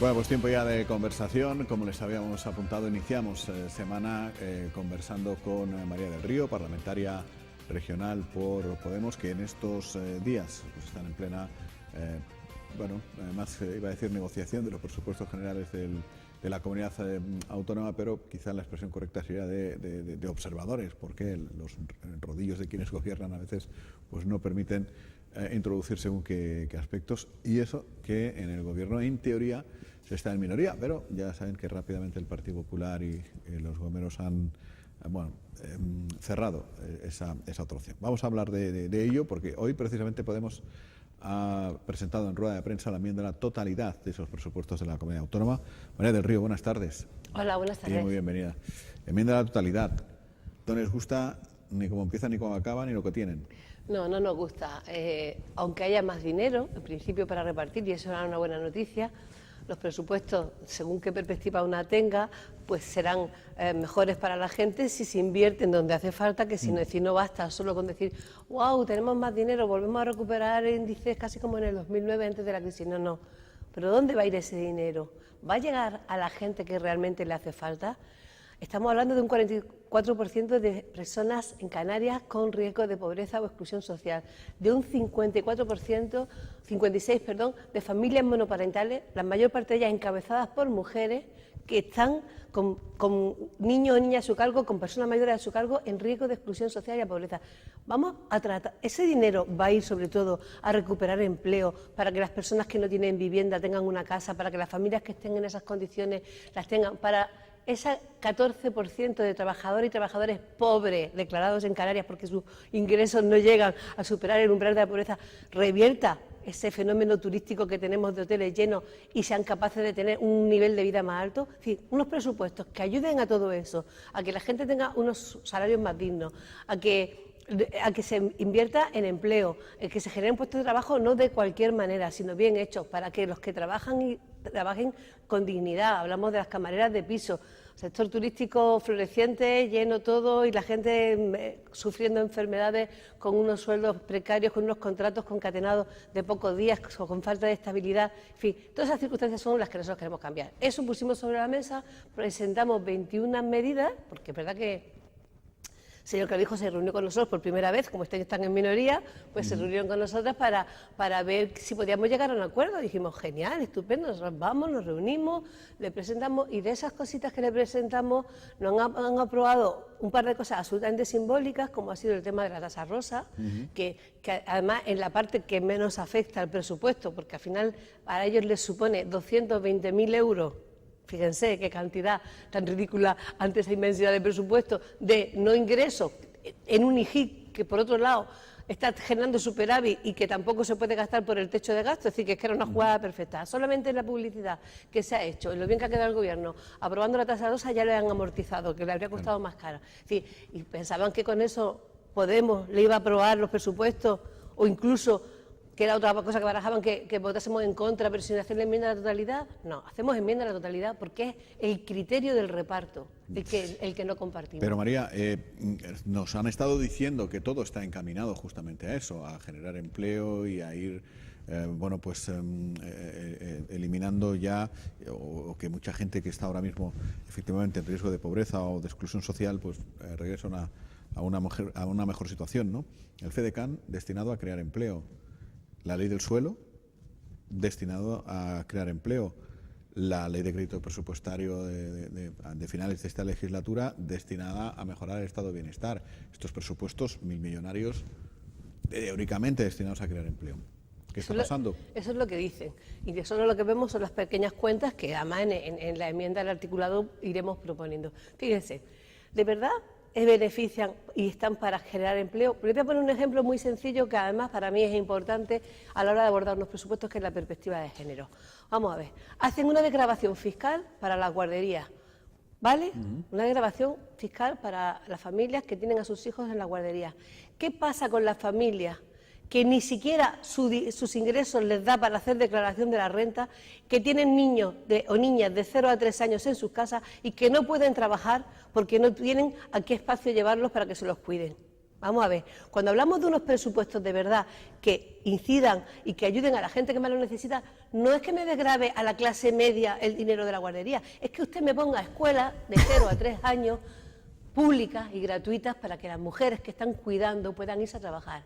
Bueno, pues tiempo ya de conversación. Como les habíamos apuntado, iniciamos semana conversando con María del Río, parlamentaria regional por Podemos, que en estos días pues, están en plena, además iba a decir negociación de los presupuestos generales de la comunidad autónoma, pero quizá la expresión correcta sería de observadores, porque los rodillos de quienes gobiernan a veces pues no permiten introducir según qué aspectos, y eso que en el gobierno en teoría se está en minoría, pero ya saben que rápidamente el Partido Popular y los gomeros han cerrado esa otra opción. Vamos a hablar de ello porque hoy precisamente Podemos ha presentado en rueda de prensa la enmienda a la totalidad de esos presupuestos de la Comunidad Autónoma. María del Río, buenas tardes. Hola, buenas tardes. Y muy bienvenida. Enmienda a la totalidad. No les gusta ni cómo empieza, ni cómo acaba, ni lo que tienen. No nos gusta. Aunque haya más dinero, en principio, para repartir, y eso era una buena noticia, los presupuestos, según qué perspectiva una tenga, pues serán mejores para la gente si se invierte en donde hace falta, que si no basta solo con decir, wow, tenemos más dinero, volvemos a recuperar índices casi como en el 2009 antes de la crisis. No. ¿Pero dónde va a ir ese dinero? ¿Va a llegar a la gente que realmente le hace falta? Estamos hablando de un 44% de personas en Canarias con riesgo de pobreza o exclusión social, de un 56% de familias monoparentales, la mayor parte de ellas encabezadas por mujeres que están con niños o niñas a su cargo, con personas mayores a su cargo, en riesgo de exclusión social y a pobreza. Vamos a tratar, ese dinero va a ir sobre todo a recuperar empleo, para que las personas que no tienen vivienda tengan una casa, para que las familias que estén en esas condiciones las tengan, para ese 14% de trabajadores y trabajadoras pobres declarados en Canarias porque sus ingresos no llegan a superar el umbral de la pobreza, revierta ese fenómeno turístico que tenemos de hoteles llenos y sean capaces de tener un nivel de vida más alto. Es decir, unos presupuestos que ayuden a todo eso, a que la gente tenga unos salarios más dignos, a que se invierta en empleo, que se generen puestos de trabajo no de cualquier manera, sino bien hechos, para que los que trabajen con dignidad. Hablamos de las camareras de piso, sector turístico floreciente, lleno todo, y la gente sufriendo enfermedades con unos sueldos precarios, con unos contratos concatenados de pocos días, con falta de estabilidad. En fin, todas esas circunstancias son las que nosotros queremos cambiar. Eso pusimos sobre la mesa, presentamos 21 medidas, porque es verdad que el señor Clavijo se reunió con nosotros por primera vez, como ustedes están en minoría, pues se reunieron con nosotras para ver si podíamos llegar a un acuerdo. Dijimos, genial, estupendo, nosotros vamos, nos reunimos, le presentamos, y de esas cositas que le presentamos nos han aprobado un par de cosas absolutamente simbólicas, como ha sido el tema de la tasa rosa, que además en la parte que menos afecta al presupuesto, porque al final a ellos les supone 220.000 euros. Fíjense qué cantidad tan ridícula ante esa inmensidad de presupuesto de no ingresos en un IGI que, por otro lado, está generando superávit y que tampoco se puede gastar por el techo de gasto. Es decir, que era una jugada perfecta. Solamente en la publicidad que se ha hecho, en lo bien que ha quedado el Gobierno, aprobando la tasa rosa, ya le han amortizado, que le habría costado más cara. Es decir, y pensaban que con eso Podemos le iba a aprobar los presupuestos, o incluso, que era otra cosa que barajaban, que votásemos en contra, pero sin hacer la enmienda a la totalidad. No, hacemos enmienda a la totalidad porque es el criterio del reparto el que no compartimos. Pero María, nos han estado diciendo que todo está encaminado justamente a eso, a generar empleo y a ir eliminando ya, o que mucha gente que está ahora mismo efectivamente en riesgo de pobreza o de exclusión social, pues regresan a una mejor situación, ¿no? El FEDECAN destinado a crear empleo. La ley del suelo, destinado a crear empleo. La ley de crédito presupuestario de finales de esta legislatura, destinada a mejorar el estado de bienestar. Estos presupuestos milmillonarios, teóricamente destinados a crear empleo. ¿Qué está pasando? Eso es lo que dicen. Y de solo lo que vemos son las pequeñas cuentas que además en la enmienda al articulado iremos proponiendo. Fíjense, de verdad benefician y están para generar empleo. Les voy a poner un ejemplo muy sencillo que además para mí es importante a la hora de abordar unos presupuestos, que es la perspectiva de género. Vamos a ver, hacen una desgravación fiscal para las guarderías, ¿vale? Una desgravación fiscal para las familias que tienen a sus hijos en la guardería. ¿Qué pasa con las familias que ni siquiera sus ingresos les da para hacer declaración de la renta, que tienen niños o niñas de 0 a 3 años en sus casas y que no pueden trabajar porque no tienen a qué espacio llevarlos para que se los cuiden? Vamos a ver, cuando hablamos de unos presupuestos de verdad que incidan y que ayuden a la gente que más lo necesita, no es que me desgrave a la clase media el dinero de la guardería, es que usted me ponga escuelas de 0 a 3 años públicas y gratuitas para que las mujeres que están cuidando puedan irse a trabajar.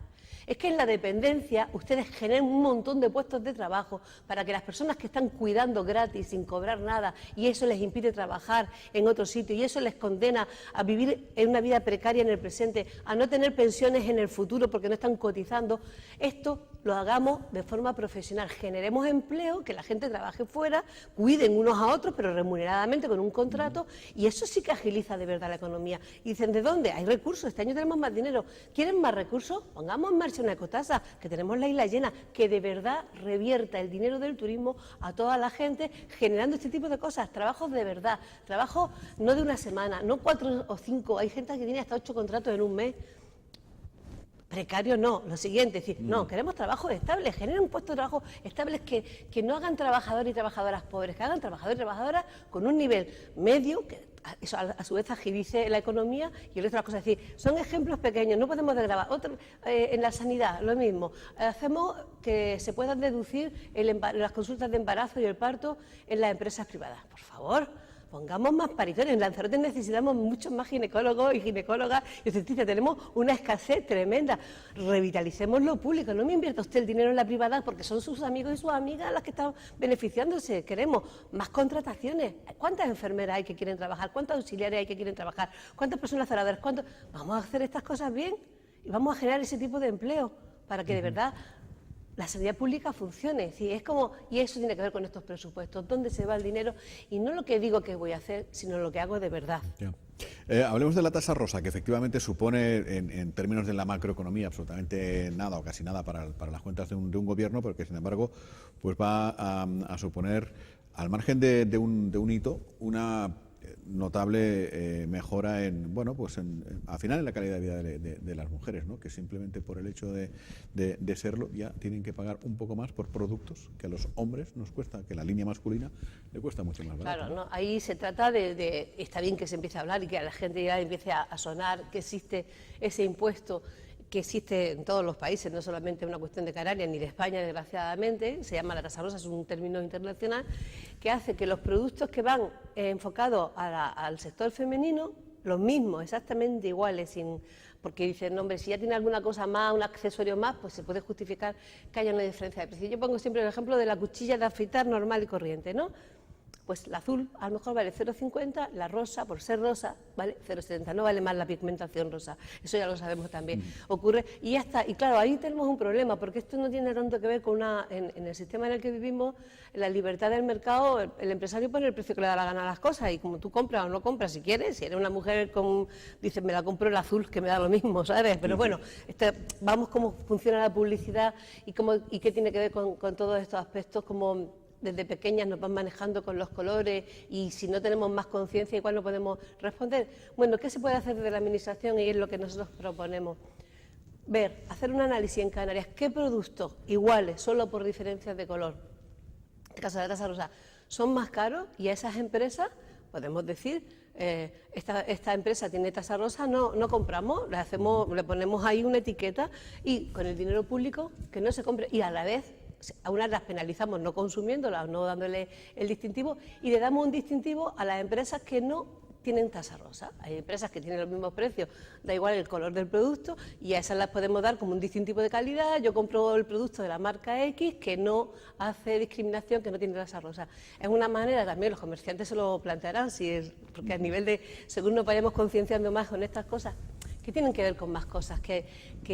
Es que en la dependencia ustedes generan un montón de puestos de trabajo para que las personas que están cuidando gratis, sin cobrar nada, y eso les impide trabajar en otro sitio, y eso les condena a vivir en una vida precaria en el presente, a no tener pensiones en el futuro porque no están cotizando, esto lo hagamos de forma profesional, generemos empleo, que la gente trabaje fuera, cuiden unos a otros, pero remuneradamente con un contrato, y eso sí que agiliza de verdad la economía. Y dicen, ¿de dónde? Hay recursos, este año tenemos más dinero. ¿Quieren más recursos? Pongamos en marcha una ecotasa, que tenemos la isla llena, que de verdad revierta el dinero del turismo a toda la gente, generando este tipo de cosas, trabajos de verdad, trabajos no de una semana, no 4 o 5, hay gente que tiene hasta 8 contratos en un mes. Precario no, lo siguiente, es decir, no, queremos trabajos estables, generen un puesto de trabajo estables que no hagan trabajadores y trabajadoras pobres, que hagan trabajadores y trabajadoras con un nivel medio, que eso a su vez agilice la economía y el resto de las cosas. Es decir, son ejemplos pequeños, no podemos desgravar. En la sanidad, lo mismo, hacemos que se puedan deducir las consultas de embarazo y el parto en las empresas privadas. Por favor, pongamos más paritores. En Lanzarote necesitamos muchos más ginecólogos y ginecólogas y obstetras. Tenemos una escasez tremenda. Revitalicemos lo público. No me invierta usted el dinero en la privada porque son sus amigos y sus amigas las que están beneficiándose. Queremos más contrataciones. ¿Cuántas enfermeras hay que quieren trabajar? ¿Cuántos auxiliares hay que quieren trabajar? ¿Cuántas personas zaradoras? Vamos a hacer estas cosas bien y vamos a generar ese tipo de empleo para que de verdad la sanidad pública funcione. Sí, es como, y eso tiene que ver con estos presupuestos, dónde se va el dinero, y no lo que digo que voy a hacer, sino lo que hago de verdad. Ya. Hablemos de la tasa rosa, que efectivamente supone, en términos de la macroeconomía, absolutamente nada o casi nada para las cuentas de un gobierno, pero que sin embargo pues va a suponer, al margen de un hito, una notable mejora al final en la calidad de vida de las mujeres, ¿no? Que simplemente por el hecho de serlo ya tienen que pagar un poco más por productos que a los hombres nos cuesta, que la línea masculina le cuesta mucho más barato. Claro, ¿no? Ahí se trata está bien que se empiece a hablar y que a la gente ya empiece a sonar que existe ese impuesto que existe en todos los países, no solamente una cuestión de Canarias ni de España, desgraciadamente, se llama la tasa rosa, es un término internacional, que hace que los productos que van enfocados al sector femenino, los mismos, exactamente iguales, porque dicen, hombre, si ya tiene alguna cosa más, un accesorio más, pues se puede justificar que haya una diferencia de precio. Yo pongo siempre el ejemplo de la cuchilla de afeitar normal y corriente, ¿no? Pues la azul a lo mejor vale 0,50, la rosa, por ser rosa, vale 0,70, no vale más la pigmentación rosa, eso ya lo sabemos también. Ocurre, y ya está, y claro, ahí tenemos un problema, porque esto no tiene tanto que ver con en el sistema en el que vivimos, la libertad del mercado, el empresario pone el precio que le da la gana a las cosas, y como tú compras o no compras, si quieres, si eres una mujer dices, me la compro el azul, que me da lo mismo, ¿sabes? Pero bueno, vamos cómo funciona la publicidad y qué tiene que ver con todos estos aspectos, como desde pequeñas nos van manejando con los colores y si no tenemos más conciencia, igual no podemos responder. Bueno, ¿qué se puede hacer desde la Administración? Y es lo que nosotros proponemos. Hacer un análisis en Canarias, qué productos iguales, solo por diferencias de color, en este caso de la tasa rosa, son más caros y a esas empresas podemos decir, esta empresa tiene tasa rosa, no compramos, le ponemos ahí una etiqueta y con el dinero público que no se compre y a la vez a unas las penalizamos no consumiéndolas, no dándole el distintivo y le damos un distintivo a las empresas que no tienen tasa rosa. Hay empresas que tienen los mismos precios, da igual el color del producto y a esas las podemos dar como un distintivo de calidad. Yo compro el producto de la marca X que no hace discriminación, que no tiene tasa rosa. Es una manera, también los comerciantes se lo plantearán, porque a nivel de, según nos vayamos concienciando más con estas cosas, que tienen que ver con más cosas, que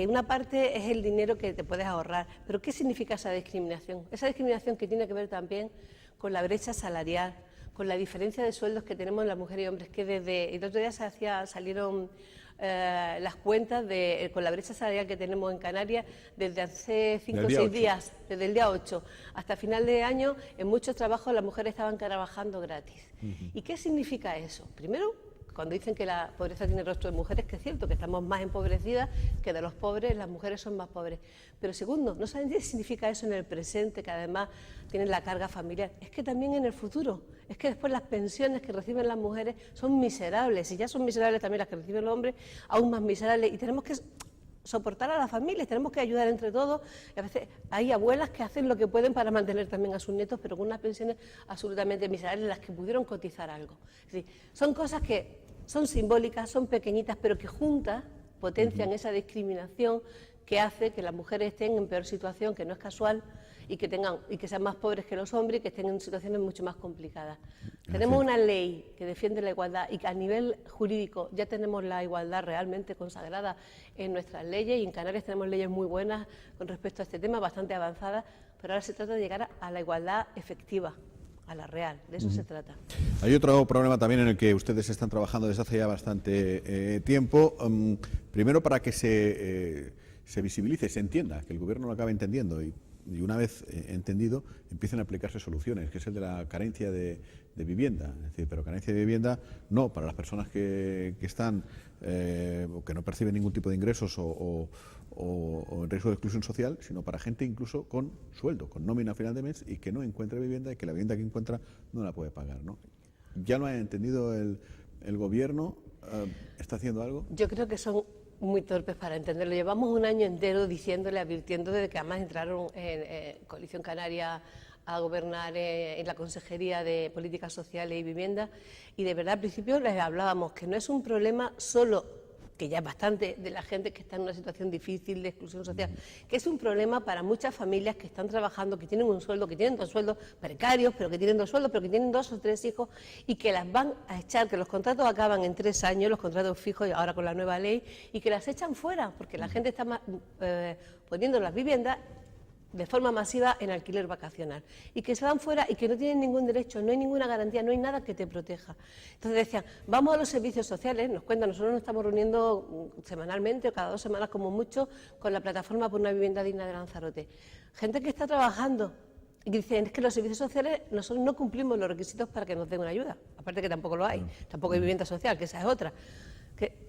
una parte es el dinero que te puedes ahorrar, pero ¿qué significa esa discriminación? Esa discriminación que tiene que ver también con la brecha salarial, con la diferencia de sueldos que tenemos las mujeres y hombres, que desde el otro día salieron las cuentas con la brecha salarial que tenemos en Canarias desde hace 5 o 6 días, desde el día 8 hasta final de año, en muchos trabajos las mujeres estaban trabajando gratis. ¿Y qué significa eso? Primero, cuando dicen que la pobreza tiene rostro de mujeres, que es cierto, que estamos más empobrecidas, que de los pobres las mujeres son más pobres. Pero segundo, no saben qué significa eso en el presente, que además tienen la carga familiar. Es que también en el futuro, es que después las pensiones que reciben las mujeres son miserables, y ya son miserables también las que reciben los hombres, aún más miserables, y tenemos que soportar a las familias, tenemos que ayudar entre todos. A veces hay abuelas que hacen lo que pueden para mantener también a sus nietos, pero con unas pensiones absolutamente miserables, las que pudieron cotizar algo. Es decir, son cosas que son simbólicas, son pequeñitas, pero que juntas potencian esa discriminación que hace que las mujeres estén en peor situación, que no es casual, y que sean más pobres que los hombres y que estén en situaciones mucho más complicadas. Tenemos una ley que defiende la igualdad y que a nivel jurídico ya tenemos la igualdad realmente consagrada en nuestras leyes, y en Canarias tenemos leyes muy buenas con respecto a este tema, bastante avanzadas, pero ahora se trata de llegar a la igualdad efectiva, a la real, de eso se trata. Hay otro problema también en el que ustedes están trabajando desde hace ya bastante tiempo, primero para que se visibilice, se entienda, que el Gobierno lo acabe entendiendo y una vez entendido empiecen a aplicarse soluciones, que es el de la carencia de vivienda. Es decir, pero carencia de vivienda no para las personas que están o que no perciben ningún tipo de ingresos o en riesgo de exclusión social, sino para gente incluso con sueldo, con nómina a final de mes y que no encuentre vivienda y que la vivienda que encuentra no la puede pagar, ¿no? ¿Ya lo ha entendido el Gobierno? ¿Está haciendo algo? Yo creo que son muy torpes para entenderlo. Llevamos un año entero diciéndole, advirtiendo, desde que además entraron en Coalición Canaria a gobernar en la Consejería de Políticas Sociales y Vivienda, y de verdad al principio les hablábamos que no es un problema solo, que ya es bastante, de la gente que está en una situación difícil de exclusión social, que es un problema para muchas familias que están trabajando, que tienen un sueldo, que tienen dos sueldos precarios, pero que tienen dos sueldos, pero que tienen 2 o 3 hijos y que las van a echar, que los contratos acaban en 3 años, los contratos fijos, y ahora con la nueva ley, y que las echan fuera, porque la gente está poniendo las viviendas de forma masiva en alquiler vacacional, y que se van fuera y que no tienen ningún derecho, no hay ninguna garantía, no hay nada que te proteja. Entonces decían, vamos a los servicios sociales, nos cuentan, nosotros nos estamos reuniendo semanalmente o cada 2 semanas como mucho con la plataforma por una vivienda digna de Lanzarote. Gente que está trabajando y que dicen, es que los servicios sociales nosotros no cumplimos los requisitos para que nos den una ayuda, aparte que tampoco lo hay, tampoco hay vivienda social, que esa es otra.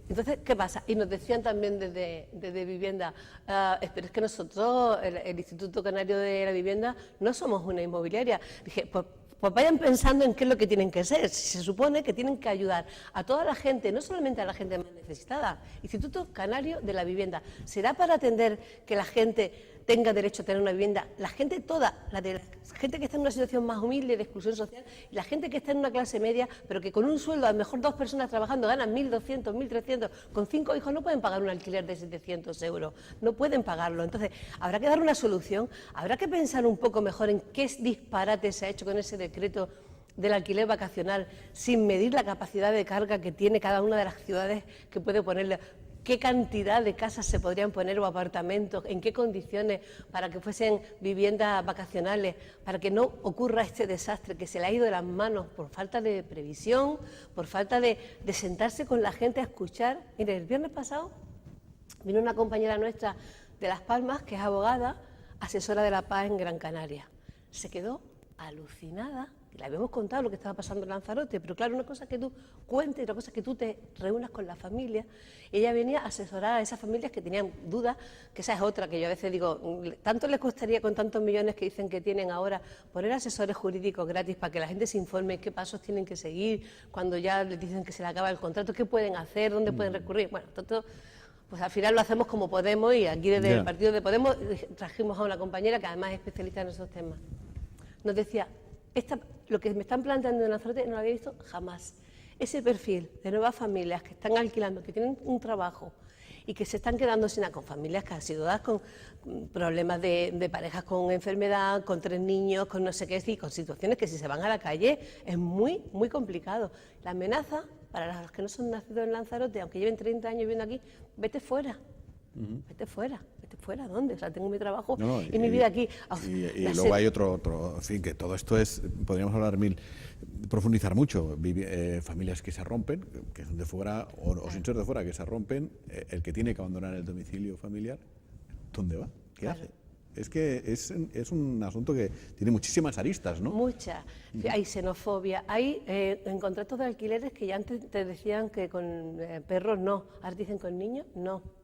Entonces, ¿qué pasa? Y nos decían también desde Vivienda, pero es que nosotros, el Instituto Canario de la Vivienda, no somos una inmobiliaria. Dije, pues vayan pensando en qué es lo que tienen que ser. Si se supone que tienen que ayudar a toda la gente, no solamente a la gente más necesitada. Instituto Canario de la Vivienda. ¿Será para atender que la gente tenga derecho a tener una vivienda? La gente toda, la gente que está en una situación más humilde, de exclusión social, y la gente que está en una clase media, pero que con un sueldo, a lo mejor 2 personas trabajando, ganan 1.200, 1.300, con 5 hijos no pueden pagar un alquiler de 700 euros, no pueden pagarlo. Entonces, habrá que dar una solución, habrá que pensar un poco mejor en qué disparate se ha hecho con ese decreto del alquiler vacacional, sin medir la capacidad de carga que tiene cada una de las ciudades que puede ponerle. ¿Qué cantidad de casas se podrían poner o apartamentos? ¿En qué condiciones para que fuesen viviendas vacacionales? Para que no ocurra este desastre que se le ha ido de las manos por falta de previsión, por falta de sentarse con la gente a escuchar. Mire, el viernes pasado vino una compañera nuestra de Las Palmas, que es abogada, asesora de la paz en Gran Canaria. Se quedó alucinada. Le habíamos contado lo que estaba pasando en Lanzarote, pero claro, una cosa que tú cuentes, otra cosa que tú te reúnas con la familia. Ella venía a asesorar a esas familias que tenían dudas, que esa es otra que yo a veces digo, tanto les costaría con tantos millones que dicen que tienen ahora poner asesores jurídicos gratis para que la gente se informe qué pasos tienen que seguir, cuando ya les dicen que se les acaba el contrato, qué pueden hacer, dónde pueden recurrir. Bueno, todo, pues al final lo hacemos como podemos, y aquí desde el partido de Podemos trajimos a una compañera que además es especialista en esos temas. Nos decía, lo que me están planteando en Lanzarote no lo había visto jamás. Ese perfil de nuevas familias que están alquilando, que tienen un trabajo y que se están quedando sin nada, con familias que han sido dadas con problemas de parejas con enfermedad, con 3 niños, con no sé qué, y con situaciones que si se van a la calle es muy, muy complicado. La amenaza para los que no son nacidos en Lanzarote, aunque lleven 30 años viviendo aquí, vete fuera. Vete fuera, ¿dónde? O sea, tengo mi trabajo y mi vida aquí. Y luego hay otro, en fin, que todo esto es, podríamos hablar profundizar mucho, familias que se rompen, que son de fuera, o sin ser de fuera, que se rompen, el que tiene que abandonar el domicilio familiar, ¿dónde va? ¿Qué hace? Es que es un asunto que tiene muchísimas aristas, ¿no? Muchas. Hay xenofobia, hay en contratos de alquileres que ya antes te decían que con perros no, ahora dicen con niños no.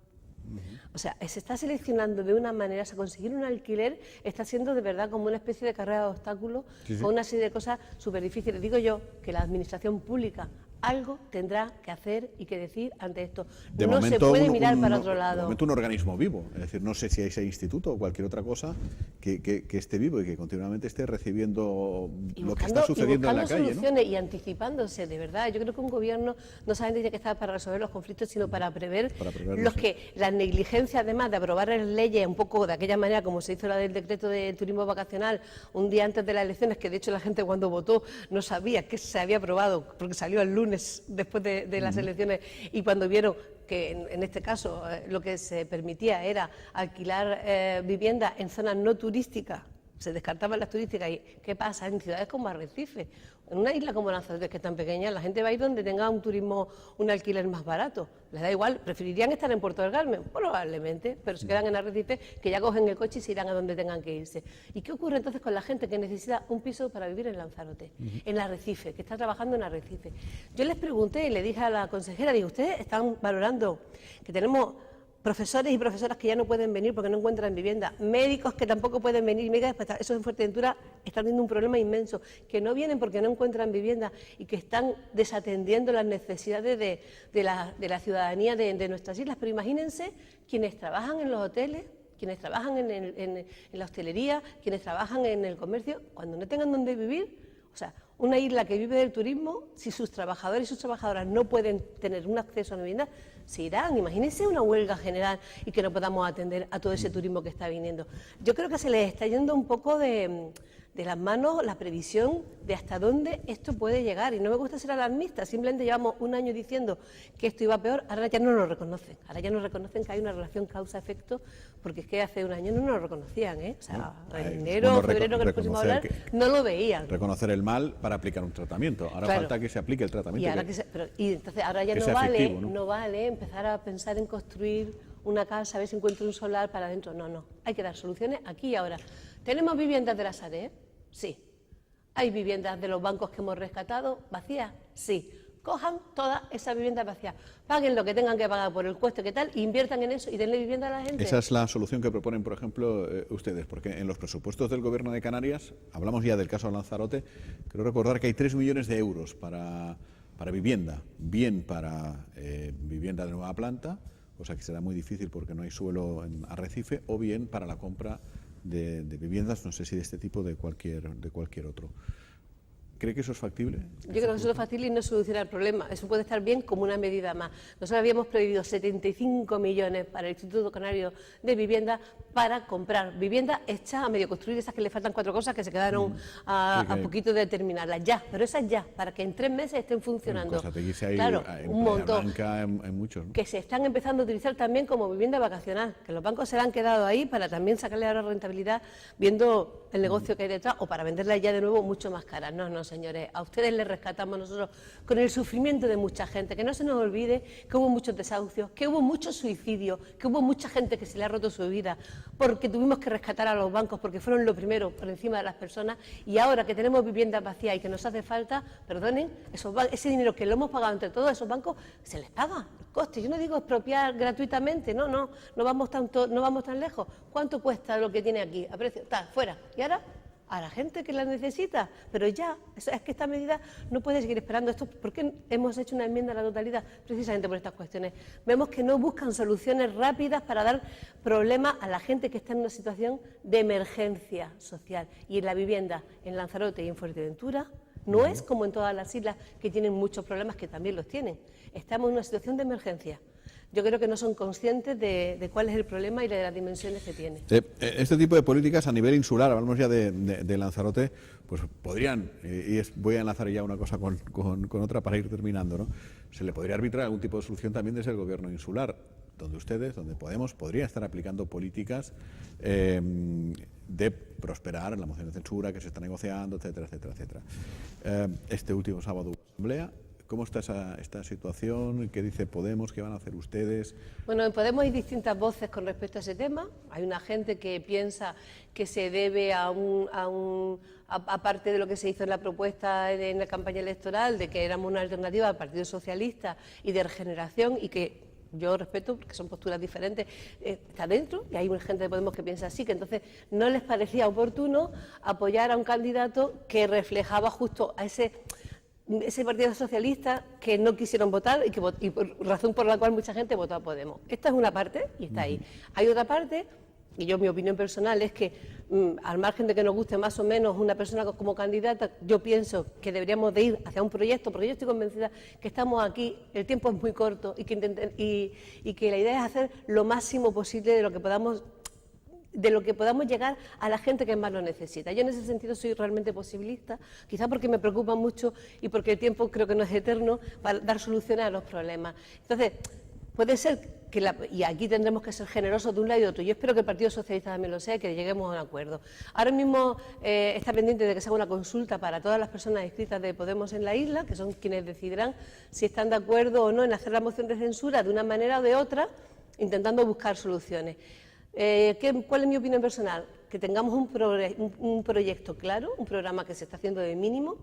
O sea, se está seleccionando de una manera, o sea, conseguir un alquiler está siendo de verdad como una especie de carrera de obstáculos, con una serie de cosas súper difíciles. Digo yo que la administración pública algo tendrá que hacer y que decir ante esto. De no momento, se puede mirar para otro lado. De momento un organismo vivo, es decir, no sé si hay ese instituto o cualquier otra cosa que esté vivo y que continuamente esté recibiendo lo que está sucediendo en la calle, soluciones, ¿no? Y anticipándose, de verdad. Yo creo que un gobierno no solamente tiene que estar para resolver los conflictos, sino para prever los que la negligencia, además de aprobar leyes un poco de aquella manera como se hizo la del decreto de turismo vacacional un día antes de las elecciones, que de hecho la gente cuando votó no sabía que se había aprobado porque salió el lunes después de las elecciones, y cuando vieron que en este caso lo que se permitía era alquilar viviendas en zonas no turísticas, se descartaban las turísticas. ¿Y qué pasa en ciudades como Arrecife? En una isla como Lanzarote, que es tan pequeña, la gente va a ir donde tenga un turismo, un alquiler más barato. Les da igual, preferirían estar en Puerto del Carmen, probablemente, pero se quedan en Arrecife, que ya cogen el coche y se irán a donde tengan que irse. ¿Y qué ocurre entonces con la gente que necesita un piso para vivir en Lanzarote, en Arrecife, que está trabajando en Arrecife? Yo les pregunté y le dije a la consejera, digo, ¿ustedes están valorando que tenemos profesores y profesoras que ya no pueden venir porque no encuentran vivienda, médicos que tampoco pueden venir, eso en Fuerteventura están teniendo un problema inmenso, que no vienen porque no encuentran vivienda y que están desatendiendo las necesidades de la ciudadanía de nuestras islas? Pero imagínense quienes trabajan en los hoteles, quienes trabajan en la hostelería, quienes trabajan en el comercio, cuando no tengan dónde vivir. O sea, una isla que vive del turismo, si sus trabajadores y sus trabajadoras no pueden tener un acceso a una vivienda, se irán. Imagínense una huelga general y que no podamos atender a todo ese turismo que está viniendo. Yo creo que se les está yendo un poco de las manos la previsión de hasta dónde esto puede llegar. Y no me gusta ser alarmista, simplemente llevamos un año diciendo que esto iba peor, ahora ya no lo reconocen. Ahora ya no reconocen que hay una relación causa-efecto, porque es que hace un año no nos lo reconocción, ¿eh? O sea, en enero o febrero que nos pusimos a hablar, no lo veían. Reconocer el mal para aplicar un tratamiento. Ahora falta que se aplique el tratamiento. Y entonces ahora ya no vale empezar a pensar en construir una casa, a ver si encuentro un solar para adentro. No, hay que dar soluciones aquí y ahora. ¿Tenemos viviendas de la Sareb? Sí. ¿Hay viviendas de los bancos que hemos rescatado vacías? Sí. Cojan todas esas viviendas vacías, paguen lo que tengan que pagar por el coste que tal, inviertan en eso y denle vivienda a la gente. Esa es la solución que proponen, por ejemplo, ustedes, porque en los presupuestos del Gobierno de Canarias, hablamos ya del caso de Lanzarote, creo recordar que hay 3 millones de euros para vivienda, bien para vivienda de nueva planta, cosa que será muy difícil porque no hay suelo en Arrecife, o bien para la compra de viviendas, no sé si de este tipo o de cualquier otro. ¿Cree que eso es factible? Yo creo que eso es factible y no soluciona el problema. Eso puede estar bien como una medida más. Nosotros habíamos previsto 75 millones para el Instituto Canario de Vivienda para comprar vivienda hecha a medio construir, esas que le faltan 4 cosas que se quedaron a poquito de terminarlas. Ya, pero esas ya, para que en 3 meses estén funcionando. Claro, un montón. En muchos, ¿no? Que se están empezando a utilizar también como vivienda vacacional, que los bancos se la han quedado ahí para también sacarle ahora rentabilidad viendo el negocio que hay detrás, o para venderlas ya de nuevo mucho más caras. No, señores, a ustedes les rescatamos nosotros con el sufrimiento de mucha gente, que no se nos olvide que hubo muchos desahucios, que hubo muchos suicidios, que hubo mucha gente que se le ha roto su vida, porque tuvimos que rescatar a los bancos, porque fueron lo primero por encima de las personas, y ahora que tenemos viviendas vacías y que nos hace falta, perdonen, ese dinero que lo hemos pagado entre todos esos bancos, se les paga los costes. Yo no digo expropiar gratuitamente, no vamos tan lejos. ¿Cuánto cuesta lo que tiene aquí? A precio, está, fuera. ¿Y ahora? A la gente que la necesita, pero ya, es que esta medida no puede seguir esperando esto. ¿Por qué hemos hecho una enmienda a la totalidad? Precisamente por estas cuestiones. Vemos que no buscan soluciones rápidas para dar problemas a la gente que está en una situación de emergencia social. Y en la vivienda, en Lanzarote y en Fuerteventura, no es como en todas las islas que tienen muchos problemas, que también los tienen. Estamos en una situación de emergencia. Yo creo que no son conscientes de cuál es el problema y de las dimensiones que tiene. Este tipo de políticas a nivel insular, hablamos ya de Lanzarote, pues podrían, voy a enlazar ya una cosa con otra para ir terminando, ¿no? Se le podría arbitrar algún tipo de solución también desde el gobierno insular, donde ustedes, donde Podemos, podría estar aplicando políticas de prosperar en la moción de censura que se está negociando, etcétera, etcétera, etcétera. Este último sábado hubo asamblea. ¿Cómo está esta situación? ¿Qué dice Podemos? ¿Qué van a hacer ustedes? Bueno, en Podemos hay distintas voces con respecto a ese tema. Hay una gente que piensa que se debe aparte de lo que se hizo en la propuesta en la campaña electoral, de que éramos una alternativa al Partido Socialista y de regeneración, y que yo respeto, porque son posturas diferentes, está dentro, y hay gente de Podemos que piensa así, que entonces no les parecía oportuno apoyar a un candidato que reflejaba justo a ese ese Partido Socialista que no quisieron votar y por razón por la cual mucha gente votó a Podemos. Esta es una parte y está ahí. Hay otra parte, y yo mi opinión personal es que al margen de que nos guste más o menos una persona como candidata, yo pienso que deberíamos de ir hacia un proyecto, porque yo estoy convencida que estamos aquí, el tiempo es muy corto y que la idea es hacer lo máximo posible de lo que podamos llegar a la gente que más lo necesita. Yo en ese sentido soy realmente posibilista, quizá porque me preocupa mucho y porque el tiempo creo que no es eterno para dar soluciones a los problemas. Entonces, puede ser que, y aquí tendremos que ser generosos de un lado y de otro. Yo espero que el Partido Socialista también lo sea y que lleguemos a un acuerdo. Ahora mismo está pendiente de que se haga una consulta para todas las personas inscritas de Podemos en la isla, que son quienes decidirán si están de acuerdo o no en hacer la moción de censura de una manera o de otra, intentando buscar soluciones. ¿Cuál es mi opinión personal? Que tengamos un proyecto claro, un programa que se está haciendo de mínimo,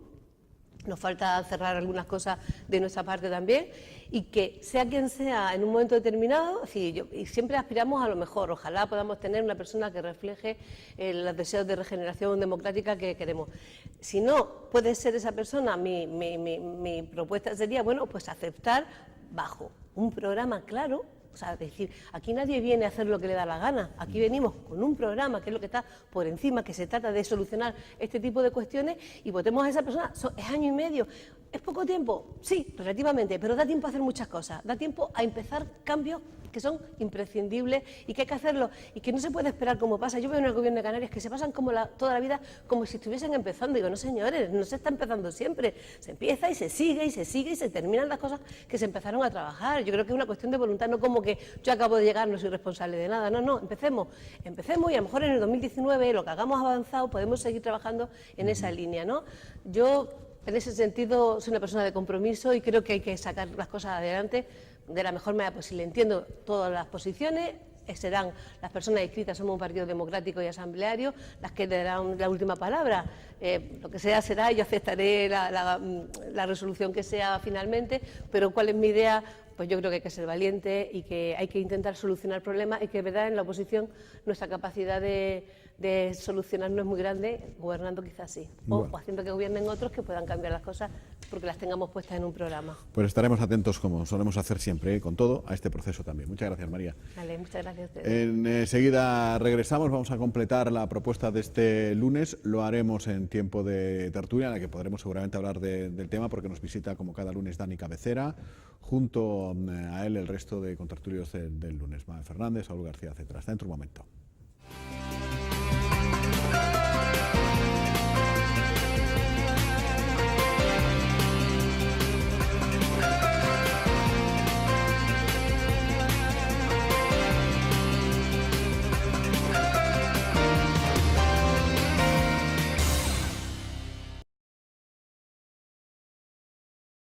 nos falta cerrar algunas cosas de nuestra parte también, y que sea quien sea en un momento determinado, y siempre aspiramos a lo mejor, ojalá podamos tener una persona que refleje los deseos de regeneración democrática que queremos. Si no puede ser esa persona, mi propuesta sería, bueno, pues aceptar bajo un programa claro. O sea, decir, aquí nadie viene a hacer lo que le da la gana, aquí venimos con un programa que es lo que está por encima, que se trata de solucionar este tipo de cuestiones y votemos a esa persona. Es año y medio, ¿es poco tiempo? Sí, relativamente, pero da tiempo a hacer muchas cosas, da tiempo a empezar cambios que son imprescindibles y que hay que hacerlo y que no se puede esperar como pasa. Yo veo en el Gobierno de Canarias que se pasan como toda la vida como si estuviesen empezando. Digo, no señores, no se está empezando siempre, se empieza y se sigue y se sigue y se terminan las cosas que se empezaron a trabajar. Yo creo que es una cuestión de voluntad, no como que yo acabo de llegar, no soy responsable de nada. No, empecemos y a lo mejor en el 2019 lo que hagamos avanzado podemos seguir trabajando en esa línea, ¿no? Yo en ese sentido soy una persona de compromiso y creo que hay que sacar las cosas adelante de la mejor manera posible. Entiendo todas las posiciones, serán las personas inscritas, somos un partido democrático y asambleario, las que le darán la última palabra. Lo que sea será, yo aceptaré la resolución que sea finalmente, pero ¿cuál es mi idea? Pues yo creo que hay que ser valiente y que hay que intentar solucionar problemas y que, verdad, en la oposición nuestra capacidad de solucionar no es muy grande, gobernando quizás sí, o haciendo que gobiernen otros que puedan cambiar las cosas porque las tengamos puestas en un programa. Pues estaremos atentos, como solemos hacer siempre, con todo, a este proceso también. Muchas gracias, María. Vale, muchas gracias a ustedes. Enseguida regresamos, vamos a completar la propuesta de este lunes, lo haremos en tiempo de tertulia, en la que podremos seguramente hablar del tema, porque nos visita como cada lunes Dani Cabecera, junto a él el resto de contertulios del lunes, Manuel Fernández, Saúl García, etcétera. Hasta dentro un momento.